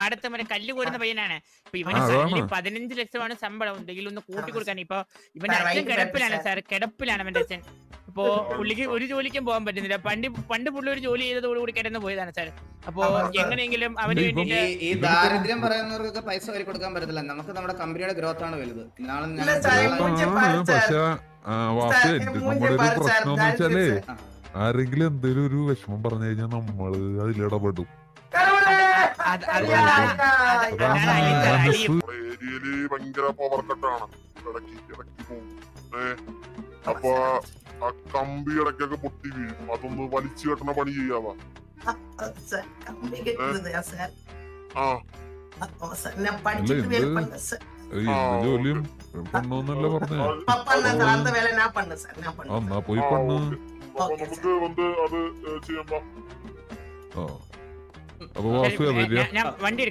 അടുത്ത മറ്റേ കല്ല് കോരുന്ന പയ്യനാണ്. ഇപ്പൊ ഇവന് 15 ലക്ഷമാണ് ശമ്പളം. എന്തെങ്കിലും ഒന്ന് കൂട്ടി കൊടുക്കാൻ. ഇപ്പൊ ഇവന്റെ അച്ഛൻ കിടപ്പിലാണ് സാർ, കിടപ്പിലാണ് അവന്റെ അച്ഛൻ. അപ്പൊ പുള്ളിക്ക് ഒരു ജോലിക്കും പോകാൻ പറ്റുന്നില്ല. പണ്ട് പുള്ളി ഒരു ജോലി ചെയ്തതോടുകൂടി കിടന്നു പോയതാണ് സാർ. അപ്പൊ എങ്ങനെയെങ്കിലും അവന് വേണ്ടിട്ട് ഈ ദാരിദ്ര്യം പറയുന്നവർക്കൊക്കെ പൈസ വരി കൊടുക്കാൻ പറ്റത്തില്ല. നമുക്ക് നമ്മുടെ കമ്പനിയുടെ ഗ്രോത്ത് ആണ് വലുത്. ആരെങ്കിലും എന്തെങ്കിലും ഒരു വിഷമം പറഞ്ഞു കഴിഞ്ഞാൽ നമ്മള് അതിലിടപെടും. ഏരിയയില് ഭയങ്കര പവർ കട്ടാണ്, ഇടയ്ക്ക് പോകും. അപ്പൊ ആ കമ്പി ഇടയ്ക്കൊക്കെ പൊട്ടി വീഴും. അതൊന്ന് വലിച്ചു കെട്ടണ പണി ചെയ്യാവാ. ജോലിയും പെണ്ണോന്നല്ല പറഞ്ഞേ. എന്നാ പോയി പെണ്ണ്. നമുക്ക് വന്ന് അത് ചെയ്യാം. അപ്പൊ വാസു വണ്ടി